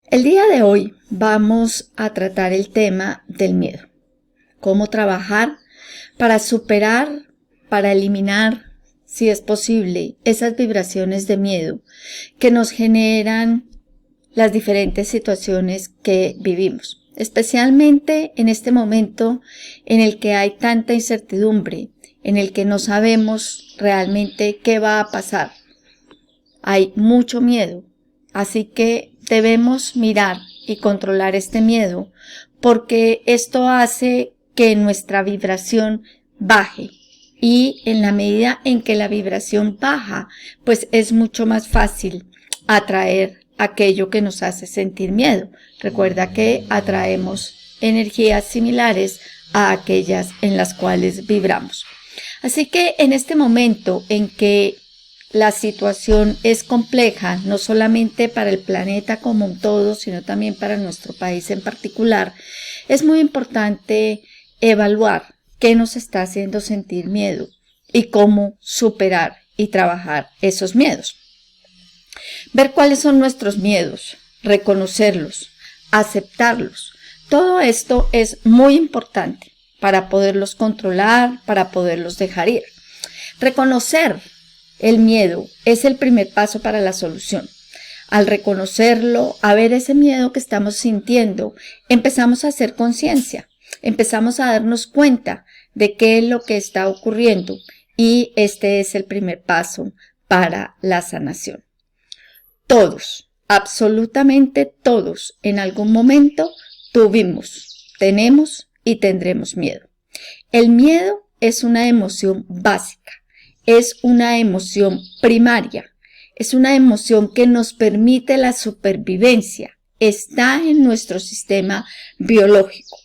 El día de hoy vamos a tratar el tema del miedo. Cómo trabajar para superar, para eliminar, si es posible, esas vibraciones de miedo que nos generan las diferentes situaciones que vivimos. Especialmente en este momento en el que hay tanta incertidumbre, en el que no sabemos realmente qué va a pasar. Hay mucho miedo, así que debemos mirar y controlar este miedo porque esto hace que nuestra vibración baje y en la medida en que la vibración baja, pues es mucho más fácil atraer aquello que nos hace sentir miedo. Recuerda que atraemos energías similares a aquellas en las cuales vibramos. Así que en este momento en que la situación es compleja, no solamente para el planeta como un todo, sino también para nuestro país en particular, es muy importante evaluar qué nos está haciendo sentir miedo y cómo superar y trabajar esos miedos. Ver cuáles son nuestros miedos, reconocerlos, aceptarlos. Todo esto es muy importante para poderlos controlar, para poderlos dejar ir. Reconocer el miedo es el primer paso para la solución. Al reconocerlo, a ver ese miedo que estamos sintiendo, empezamos a hacer conciencia, empezamos a darnos cuenta de qué es lo que está ocurriendo y este es el primer paso para la sanación. Todos, absolutamente todos, en algún momento tuvimos, tenemos y tendremos miedo. El miedo es una emoción básica. Es una emoción primaria, es una emoción que nos permite la supervivencia, está en nuestro sistema biológico.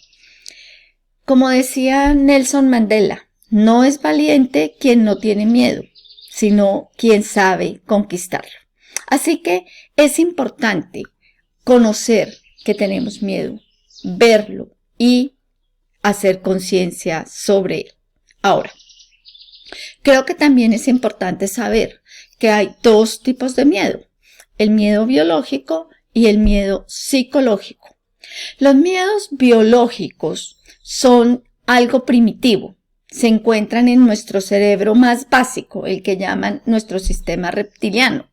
Como decía Nelson Mandela, no es valiente quien no tiene miedo, sino quien sabe conquistarlo. Así que es importante conocer que tenemos miedo, verlo y hacer conciencia sobre él. Ahora, creo que también es importante saber que hay dos tipos de miedo, el miedo biológico y el miedo psicológico. Los miedos biológicos son algo primitivo, se encuentran en nuestro cerebro más básico, el que llaman nuestro sistema reptiliano.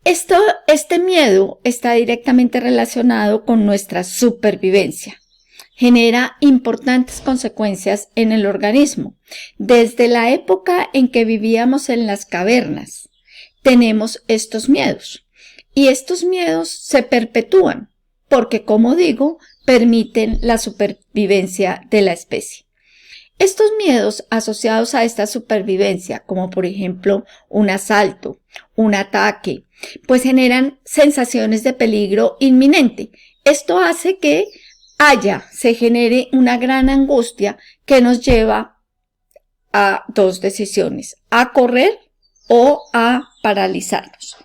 Este miedo está directamente relacionado con nuestra supervivencia. Genera importantes consecuencias en el organismo. Desde la época en que vivíamos en las cavernas, tenemos estos miedos. Y estos miedos se perpetúan porque, como digo, permiten la supervivencia de la especie. Estos miedos asociados a esta supervivencia, como por ejemplo un asalto, un ataque, pues generan sensaciones de peligro inminente. Esto hace que se genere una gran angustia que nos lleva a dos decisiones, a correr o a paralizarnos.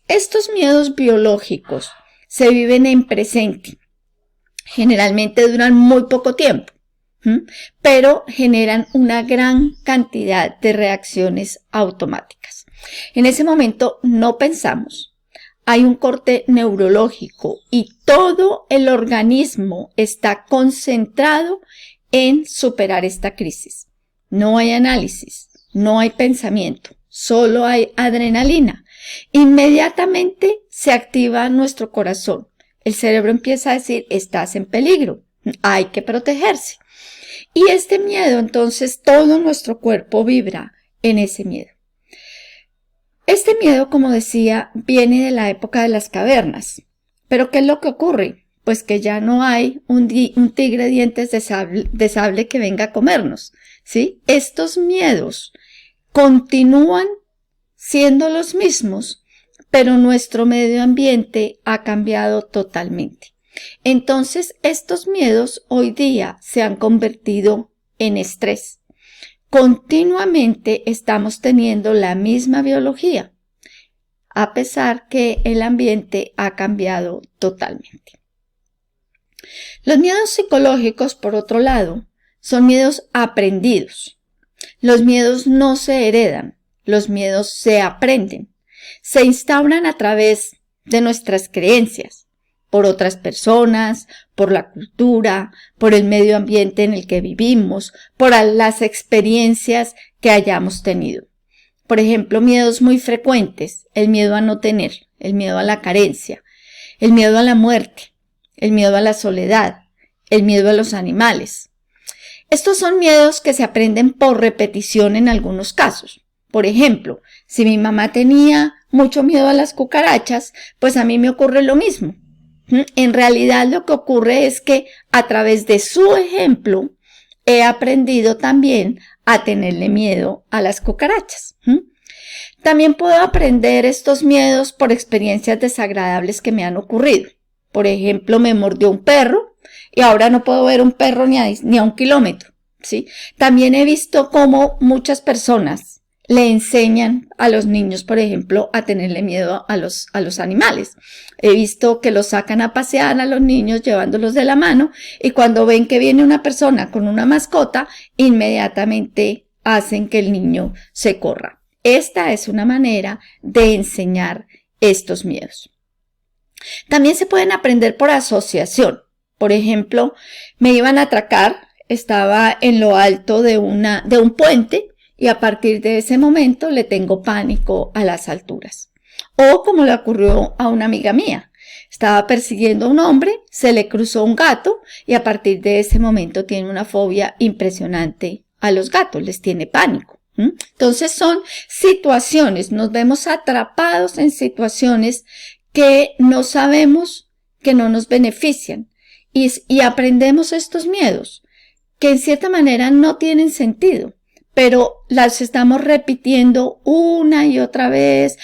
Estos miedos biológicos se viven en presente, generalmente duran muy poco tiempo, pero generan una gran cantidad de reacciones automáticas. En ese momento no pensamos. Hay un corte neurológico y todo el organismo está concentrado en superar esta crisis. No hay análisis, no hay pensamiento, solo hay adrenalina. Inmediatamente se activa nuestro corazón. El cerebro empieza a decir, estás en peligro, hay que protegerse. Y este miedo, entonces, todo nuestro cuerpo vibra en ese miedo. Este miedo, como decía, viene de la época de las cavernas. ¿Pero qué es lo que ocurre? Pues que ya no hay un tigre de dientes de sable que venga a comernos, ¿sí? Estos miedos continúan siendo los mismos, pero nuestro medio ambiente ha cambiado totalmente. Entonces, estos miedos hoy día se han convertido en estrés. Continuamente estamos teniendo la misma biología, a pesar que el ambiente ha cambiado totalmente. Los miedos psicológicos, por otro lado, son miedos aprendidos. Los miedos no se heredan, los miedos se aprenden. Se instauran a través de nuestras creencias, por otras personas, por la cultura, por el medio ambiente en el que vivimos, por las experiencias que hayamos tenido. Por ejemplo, miedos muy frecuentes, el miedo a no tener, el miedo a la carencia, el miedo a la muerte, el miedo a la soledad, el miedo a los animales. Estos son miedos que se aprenden por repetición en algunos casos. Por ejemplo, si mi mamá tenía mucho miedo a las cucarachas, pues a mí me ocurre lo mismo. En realidad lo que ocurre es que a través de su ejemplo he aprendido también a tenerle miedo a las cucarachas. También puedo aprender estos miedos por experiencias desagradables que me han ocurrido. Por ejemplo, me mordió un perro y ahora no puedo ver un perro ni a 1 kilómetro, ¿sí? También he visto cómo muchas personas le enseñan a los niños, por ejemplo, a tenerle miedo a los animales. He visto que los sacan a pasear a los niños llevándolos de la mano y cuando ven que viene una persona con una mascota, inmediatamente hacen que el niño se corra. Esta es una manera de enseñar estos miedos. También se pueden aprender por asociación. Por ejemplo, me iban a atracar, estaba en lo alto de un puente y a partir de ese momento le tengo pánico a las alturas. O como le ocurrió a una amiga mía, estaba persiguiendo a un hombre, se le cruzó un gato y a partir de ese momento tiene una fobia impresionante a los gatos, les tiene pánico. Entonces son situaciones, nos vemos atrapados en situaciones que no sabemos que no nos benefician y aprendemos estos miedos que en cierta manera no tienen sentido, pero las estamos repitiendo una y otra vez,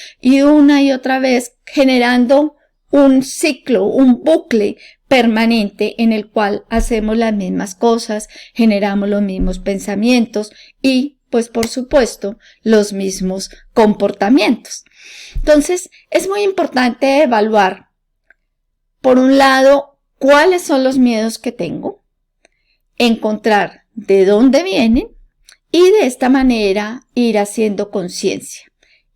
generando un ciclo, un bucle permanente en el cual hacemos las mismas cosas, generamos los mismos pensamientos y, pues por supuesto, los mismos comportamientos. Entonces, es muy importante evaluar, por un lado, cuáles son los miedos que tengo, encontrar de dónde vienen y de esta manera ir haciendo conciencia,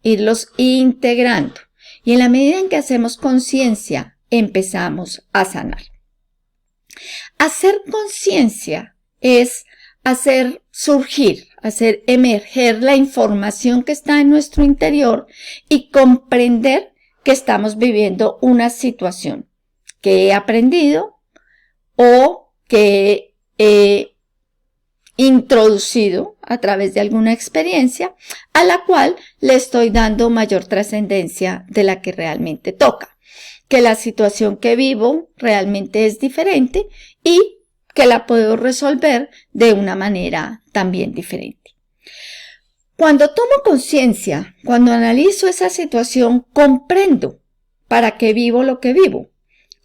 irlos integrando. Y en la medida en que hacemos conciencia, empezamos a sanar. Hacer conciencia es hacer surgir, hacer emerger la información que está en nuestro interior y comprender que estamos viviendo una situación que he aprendido o que he introducido a través de alguna experiencia a la cual le estoy dando mayor trascendencia de la que realmente toca, que la situación que vivo realmente es diferente y que la puedo resolver de una manera también diferente. Cuando tomo conciencia, cuando analizo esa situación, comprendo para qué vivo lo que vivo.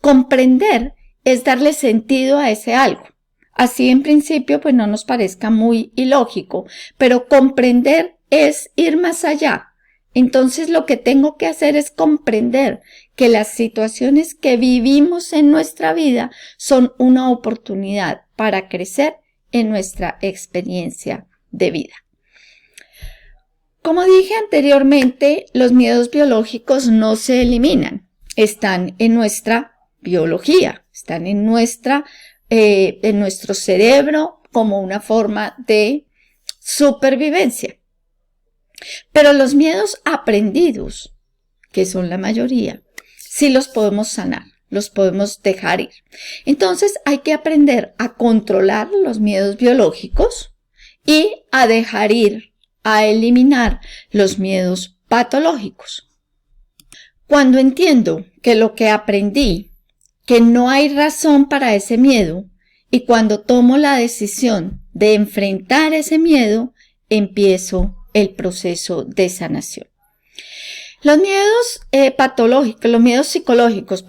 Comprender es darle sentido a ese algo. Así en principio pues no nos parezca muy ilógico, pero comprender es ir más allá. Entonces lo que tengo que hacer es comprender que las situaciones que vivimos en nuestra vida son una oportunidad para crecer en nuestra experiencia de vida. Como dije anteriormente, los miedos biológicos no se eliminan, están en nuestra biología, están en nuestro cerebro como una forma de supervivencia. Pero los miedos aprendidos, que son la mayoría, sí los podemos sanar, los podemos dejar ir. Entonces hay que aprender a controlar los miedos biológicos y a dejar ir, a eliminar los miedos patológicos. Cuando entiendo que lo que aprendí, que no hay razón para ese miedo, y cuando tomo la decisión de enfrentar ese miedo, empiezo el proceso de sanación. Los miedos los miedos psicológicos,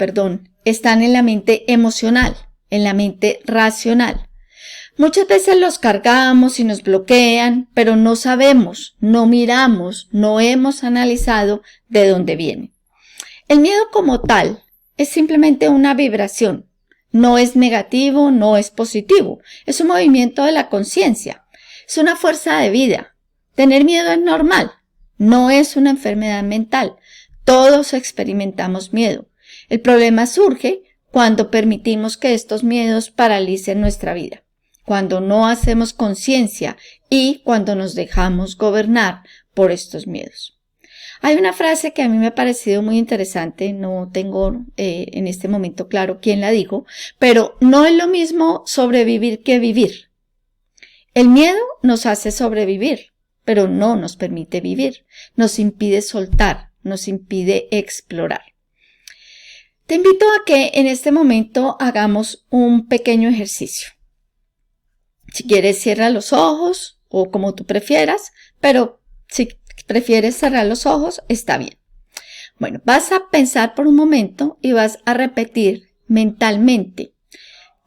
están en la mente emocional, en la mente racional. Muchas veces los cargamos y nos bloquean, pero no sabemos, no miramos, no hemos analizado de dónde viene. El miedo como tal es simplemente una vibración. No es negativo, no es positivo. Es un movimiento de la conciencia. Es una fuerza de vida. Tener miedo es normal. No es una enfermedad mental. Todos experimentamos miedo. El problema surge cuando permitimos que estos miedos paralicen nuestra vida, cuando no hacemos conciencia y cuando nos dejamos gobernar por estos miedos. Hay una frase que a mí me ha parecido muy interesante, no tengo en este momento claro quién la dijo, pero no es lo mismo sobrevivir que vivir. El miedo nos hace sobrevivir, pero no nos permite vivir, nos impide soltar, nos impide explorar. Te invito a que en este momento hagamos un pequeño ejercicio. Si quieres, cierra los ojos o como tú prefieras, pero si prefieres cerrar los ojos, está bien. Bueno, vas a pensar por un momento y vas a repetir mentalmente: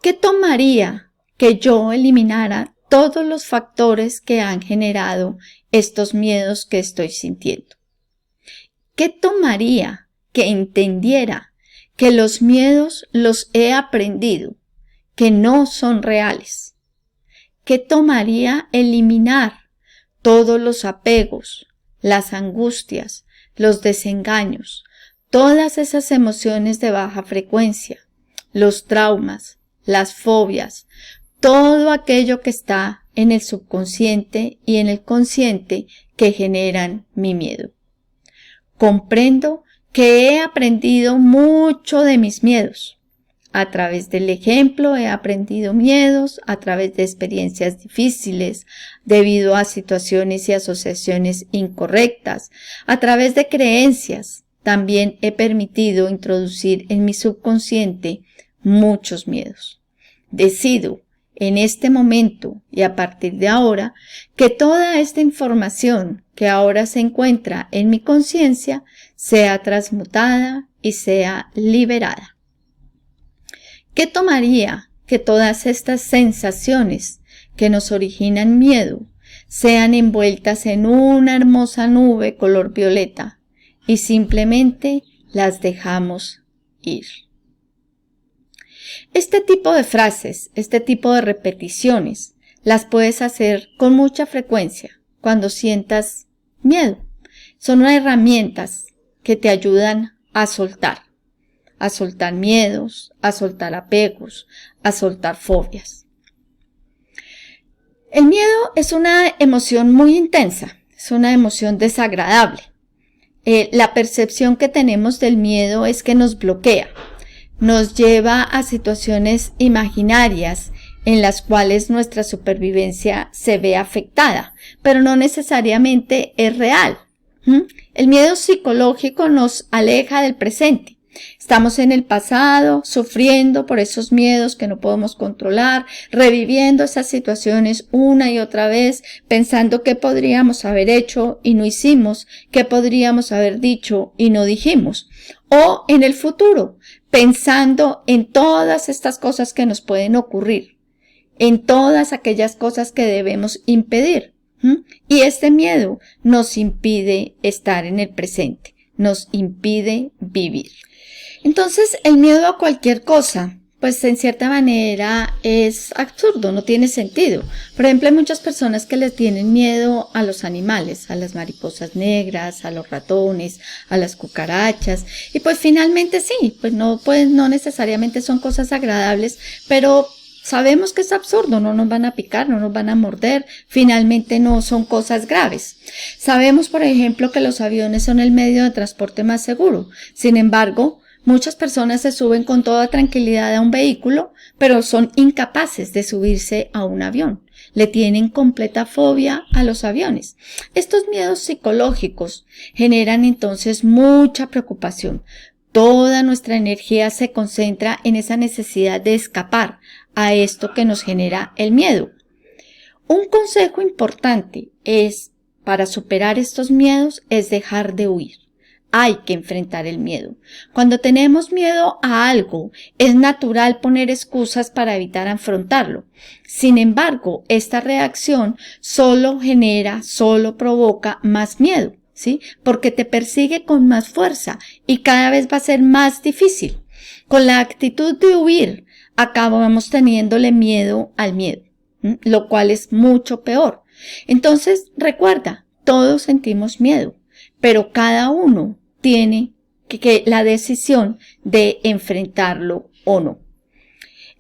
¿qué tomaría que yo eliminara todos los factores que han generado estos miedos que estoy sintiendo? ¿Qué tomaría que entendiera que los miedos los he aprendido, que no son reales? ¿Qué tomaría eliminar todos los apegos, las angustias, los desengaños, todas esas emociones de baja frecuencia, los traumas, las fobias, todo aquello que está en el subconsciente y en el consciente que generan mi miedo? Comprendo que he aprendido mucho de mis miedos. A través del ejemplo he aprendido miedos, a través de experiencias difíciles, debido a situaciones y asociaciones incorrectas, a través de creencias. También he permitido introducir en mi subconsciente muchos miedos. Decido en este momento y a partir de ahora que toda esta información que ahora se encuentra en mi conciencia sea transmutada y sea liberada. ¿Qué tomaría que todas estas sensaciones que nos originan miedo sean envueltas en una hermosa nube color violeta y simplemente las dejamos ir? Este tipo de frases, este tipo de repeticiones, las puedes hacer con mucha frecuencia cuando sientas miedo. Son herramientas que te ayudan a soltar miedos, a soltar apegos, a soltar fobias. El miedo es una emoción muy intensa, es una emoción desagradable. La percepción que tenemos del miedo es que nos bloquea, nos lleva a situaciones imaginarias en las cuales nuestra supervivencia se ve afectada, pero no necesariamente es real. El miedo psicológico nos aleja del presente. Estamos en el pasado, sufriendo por esos miedos que no podemos controlar, reviviendo esas situaciones una y otra vez, pensando qué podríamos haber hecho y no hicimos, qué podríamos haber dicho y no dijimos. O en el futuro, pensando en todas estas cosas que nos pueden ocurrir, en todas aquellas cosas que debemos impedir. Y este miedo nos impide estar en el presente, nos impide vivir. Entonces, el miedo a cualquier cosa, pues en cierta manera es absurdo, no tiene sentido. Por ejemplo, hay muchas personas que les tienen miedo a los animales, a las mariposas negras, a los ratones, a las cucarachas. Y pues finalmente sí, pues no necesariamente son cosas agradables, pero sabemos que es absurdo, no nos van a picar, no nos van a morder, finalmente no son cosas graves. Sabemos, por ejemplo, que los aviones son el medio de transporte más seguro. Sin embargo, muchas personas se suben con toda tranquilidad a un vehículo, pero son incapaces de subirse a un avión. Le tienen completa fobia a los aviones. Estos miedos psicológicos generan entonces mucha preocupación. Toda nuestra energía se concentra en esa necesidad de escapar a esto que nos genera el miedo. Un consejo importante para superar estos miedos es dejar de huir. Hay que enfrentar el miedo. Cuando tenemos miedo a algo, es natural poner excusas para evitar afrontarlo. Sin embargo, esta reacción solo provoca más miedo, ¿sí? Porque te persigue con más fuerza y cada vez va a ser más difícil. Con la actitud de huir, acabamos teniéndole miedo al miedo, lo cual es mucho peor. Entonces, recuerda, todos sentimos miedo, pero cada uno tiene que la decisión de enfrentarlo o no.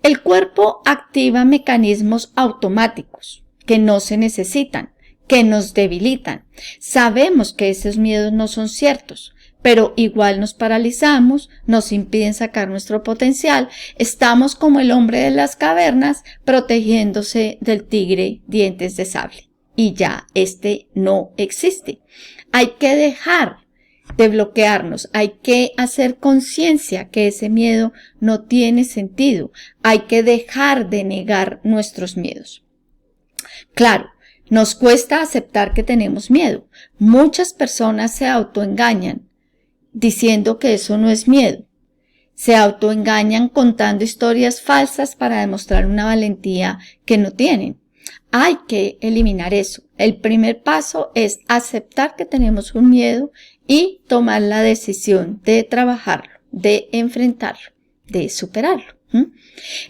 El cuerpo activa mecanismos automáticos que no se necesitan, que nos debilitan. Sabemos que esos miedos no son ciertos, pero igual nos paralizamos, nos impiden sacar nuestro potencial. Estamos como el hombre de las cavernas protegiéndose del tigre dientes de sable. Y ya este no existe. Hay que dejar de bloquearnos, hay que hacer conciencia que ese miedo no tiene sentido, hay que dejar de negar nuestros miedos. Claro, nos cuesta aceptar que tenemos miedo. Muchas personas se autoengañan diciendo que eso no es miedo. Se autoengañan contando historias falsas para demostrar una valentía que no tienen. Hay que eliminar eso. El primer paso es aceptar que tenemos un miedo y tomar la decisión de trabajarlo, de enfrentarlo, de superarlo.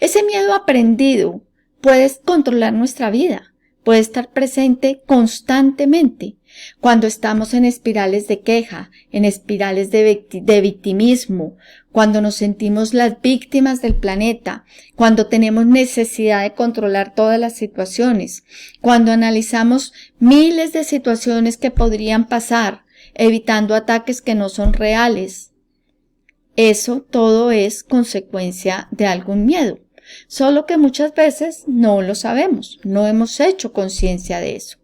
Ese miedo aprendido puede controlar nuestra vida, puede estar presente constantemente. Cuando estamos en espirales de queja, en espirales de victimismo, cuando nos sentimos las víctimas del planeta, cuando tenemos necesidad de controlar todas las situaciones, cuando analizamos miles de situaciones que podrían pasar, evitando ataques que no son reales. Eso todo es consecuencia de algún miedo, solo que muchas veces no lo sabemos, no hemos hecho conciencia de eso.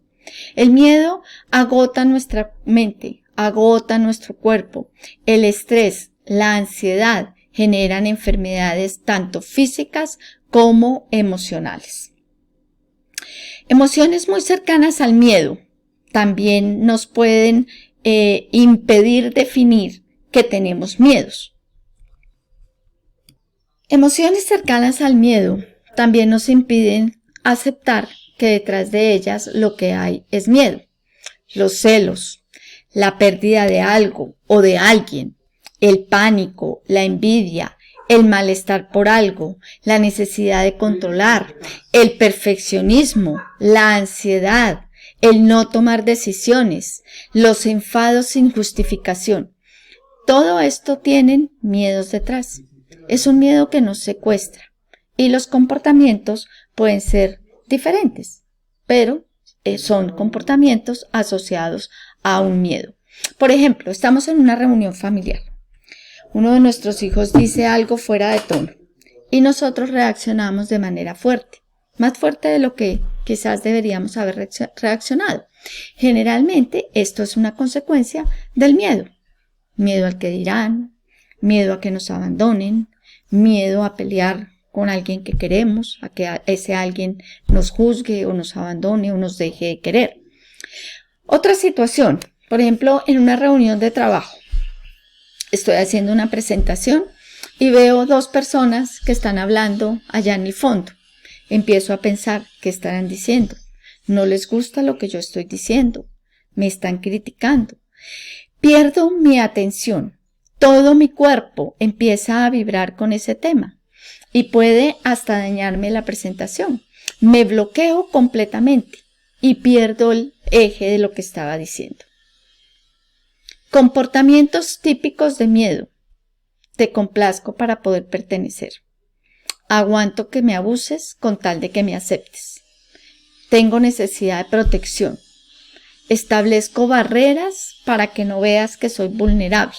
El miedo agota nuestra mente, agota nuestro cuerpo. El estrés, la ansiedad generan enfermedades tanto físicas como emocionales. Emociones muy cercanas al miedo también nos pueden impedir definir que tenemos miedos. Emociones cercanas al miedo también nos impiden aceptar que detrás de ellas lo que hay es miedo. Los celos, la pérdida de algo o de alguien, el pánico, la envidia, el malestar por algo, la necesidad de controlar, el perfeccionismo, la ansiedad, el no tomar decisiones, los enfados sin justificación. Todo esto tienen miedos detrás. Es un miedo que nos secuestra y los comportamientos pueden ser diferentes, pero son comportamientos asociados a un miedo. Por ejemplo, estamos en una reunión familiar. Uno de nuestros hijos dice algo fuera de tono y nosotros reaccionamos de manera fuerte, más fuerte de lo que quizás deberíamos haber reaccionado. Generalmente esto es una consecuencia del miedo. Miedo al que dirán, miedo a que nos abandonen, miedo a pelear con alguien que queremos, a que ese alguien nos juzgue o nos abandone o nos deje de querer. Otra situación, por ejemplo, en una reunión de trabajo. Estoy haciendo una presentación y veo dos personas que están hablando allá en el fondo. Empiezo a pensar, ¿qué estarán diciendo? No les gusta lo que yo estoy diciendo. Me están criticando. Pierdo mi atención. Todo mi cuerpo empieza a vibrar con ese tema. Y puede hasta dañarme la presentación. Me bloqueo completamente y pierdo el eje de lo que estaba diciendo. Comportamientos típicos de miedo. Te complazco para poder pertenecer. Aguanto que me abuses con tal de que me aceptes. Tengo necesidad de protección. Establezco barreras para que no veas que soy vulnerable.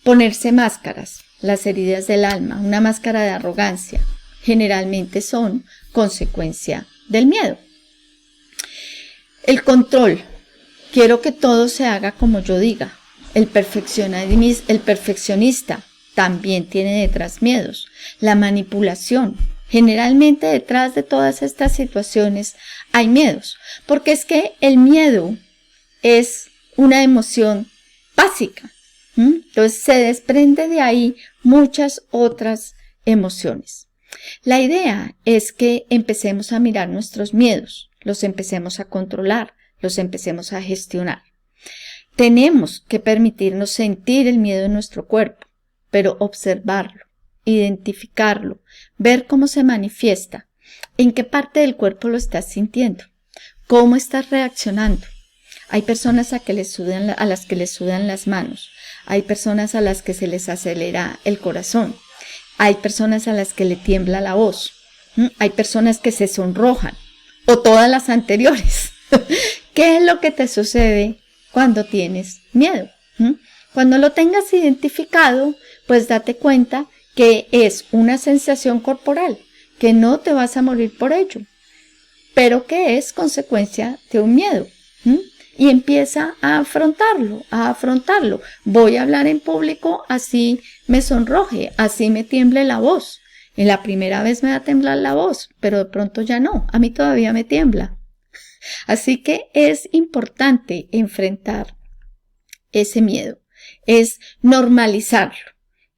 Ponerse máscaras. Las heridas del alma, una máscara de arrogancia, generalmente son consecuencia del miedo. El control. Quiero que todo se haga como yo diga. El perfeccionista también tiene detrás miedos. La manipulación. Generalmente detrás de todas estas situaciones hay miedos, porque es que el miedo es una emoción básica. Entonces se desprende de ahí muchas otras emociones. La idea es que empecemos a mirar nuestros miedos, los empecemos a controlar, los empecemos a gestionar. Tenemos que permitirnos sentir el miedo en nuestro cuerpo, pero observarlo, identificarlo, ver cómo se manifiesta, en qué parte del cuerpo lo estás sintiendo, cómo estás reaccionando. Hay personas a las que les sudan las manos. Hay personas a las que se les acelera el corazón. Hay personas a las que le tiembla la voz. Hay personas que se sonrojan. O todas las anteriores. ¿Qué es lo que te sucede cuando tienes miedo? Cuando lo tengas identificado, pues date cuenta que es una sensación corporal, que no te vas a morir por ello, pero que es consecuencia de un miedo. Y empieza a afrontarlo. Voy a hablar en público, así me sonroje, así me tiemble la voz. En la primera vez me va a temblar la voz, pero de pronto ya no, a mí todavía me tiembla. Así que es importante enfrentar ese miedo, es normalizarlo,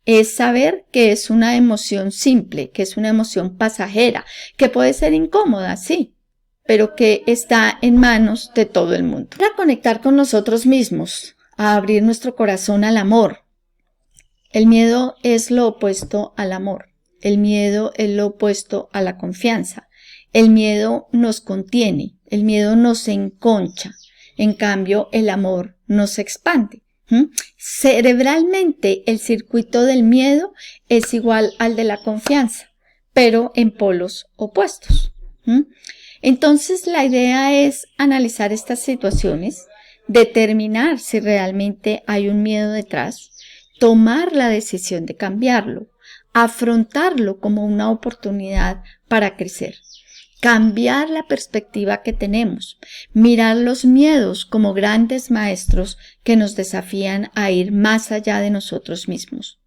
es saber que es una emoción simple, que es una emoción pasajera, que puede ser incómoda, sí, pero que está en manos de todo el mundo. Para conectar con nosotros mismos, a abrir nuestro corazón al amor. El miedo es lo opuesto al amor. El miedo es lo opuesto a la confianza. El miedo nos contiene, el miedo nos enconcha. En cambio, el amor nos expande. Cerebralmente, el circuito del miedo es igual al de la confianza, pero en polos opuestos. Entonces, la idea es analizar estas situaciones, determinar si realmente hay un miedo detrás, tomar la decisión de cambiarlo, afrontarlo como una oportunidad para crecer. Cambiar la perspectiva que tenemos, mirar los miedos como grandes maestros que nos desafían a ir más allá de nosotros mismos.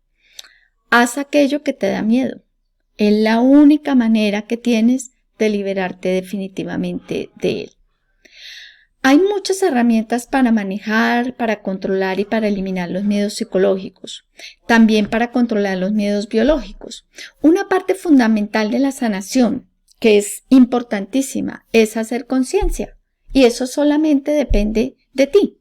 Haz aquello que te da miedo. Es la única manera que tienes de liberarte definitivamente de él. Hay muchas herramientas para manejar, para controlar y para eliminar los miedos psicológicos, también para controlar los miedos biológicos. Una parte fundamental de la sanación, que es importantísima, es hacer conciencia, y eso solamente depende de ti.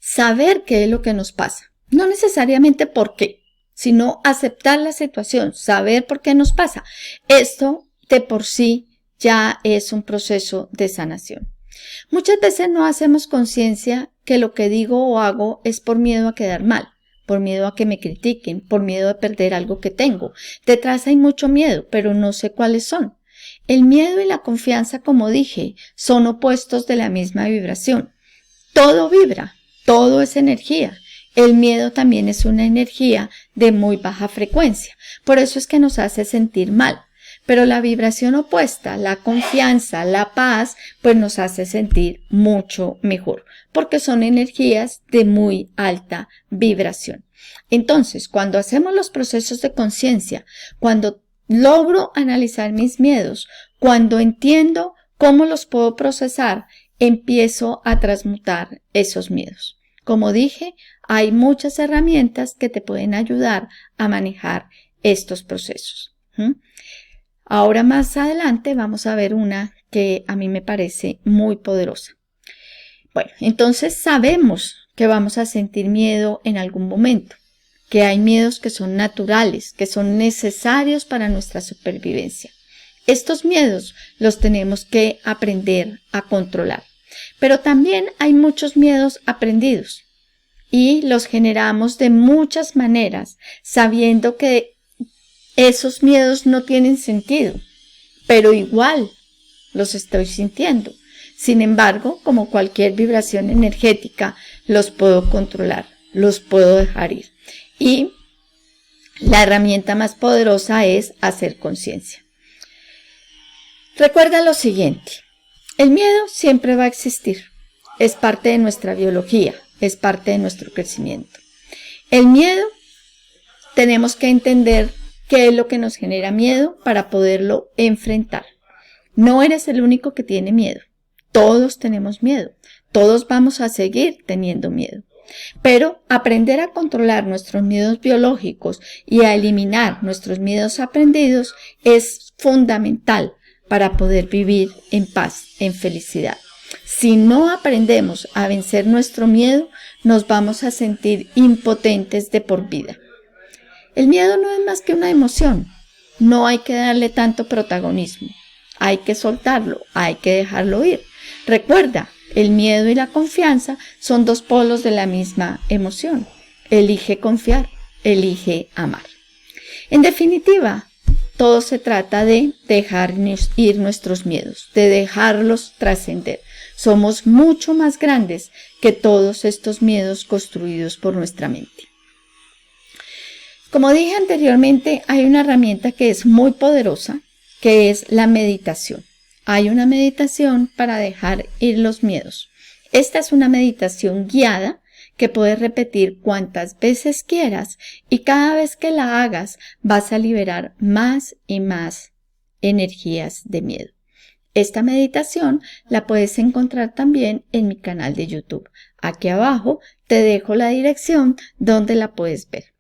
Saber qué es lo que nos pasa, no necesariamente por qué, sino aceptar la situación, saber por qué nos pasa. Esto de por sí ya es un proceso de sanación. Muchas veces no hacemos conciencia que lo que digo o hago es por miedo a quedar mal, por miedo a que me critiquen, por miedo a perder algo que tengo. Detrás hay mucho miedo, pero no sé cuáles son. El miedo y la confianza, como dije, son opuestos de la misma vibración. Todo vibra, todo es energía. El miedo también es una energía de muy baja frecuencia. Por eso es que nos hace sentir mal. Pero la vibración opuesta, la confianza, la paz, pues nos hace sentir mucho mejor, porque son energías de muy alta vibración. Entonces, cuando hacemos los procesos de conciencia, cuando logro analizar mis miedos, cuando entiendo cómo los puedo procesar, empiezo a transmutar esos miedos. Como dije, hay muchas herramientas que te pueden ayudar a manejar estos procesos. Ahora más adelante vamos a ver una que a mí me parece muy poderosa. Bueno, entonces sabemos que vamos a sentir miedo en algún momento, que hay miedos que son naturales, que son necesarios para nuestra supervivencia. Estos miedos los tenemos que aprender a controlar. Pero también hay muchos miedos aprendidos y los generamos de muchas maneras, sabiendo que esos miedos no tienen sentido, pero igual los estoy sintiendo. Sin embargo, como cualquier vibración energética, los puedo controlar, los puedo dejar ir. Y la herramienta más poderosa es hacer conciencia. Recuerda lo siguiente, el miedo siempre va a existir, es parte de nuestra biología, es parte de nuestro crecimiento. El miedo tenemos que entender qué es lo que nos genera miedo para poderlo enfrentar. No eres el único que tiene miedo. Todos tenemos miedo. Todos vamos a seguir teniendo miedo. Pero aprender a controlar nuestros miedos biológicos y a eliminar nuestros miedos aprendidos es fundamental para poder vivir en paz, en felicidad. Si no aprendemos a vencer nuestro miedo, nos vamos a sentir impotentes de por vida. El miedo no es más que una emoción. No hay que darle tanto protagonismo. Hay que soltarlo, hay que dejarlo ir. Recuerda, El miedo y la confianza son dos polos de la misma emoción. Elige confiar, elige amar. En definitiva, todo se trata de dejar ir nuestros miedos, de dejarlos trascender. Somos mucho más grandes que todos estos miedos construidos por nuestra mente. Como dije anteriormente, hay una herramienta que es muy poderosa, que es la meditación. Hay una meditación para dejar ir los miedos. Esta es una meditación guiada que puedes repetir cuantas veces quieras y cada vez que la hagas vas a liberar más y más energías de miedo. Esta meditación la puedes encontrar también en mi canal de YouTube. Aquí abajo te dejo la dirección donde la puedes ver.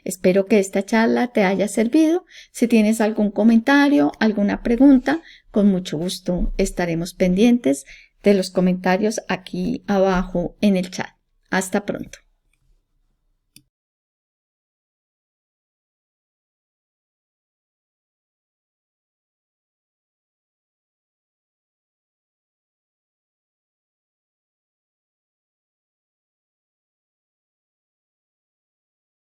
Espero que esta charla te haya servido. Si tienes algún comentario, alguna pregunta, con mucho gusto estaremos pendientes de los comentarios aquí abajo en el chat. Hasta pronto.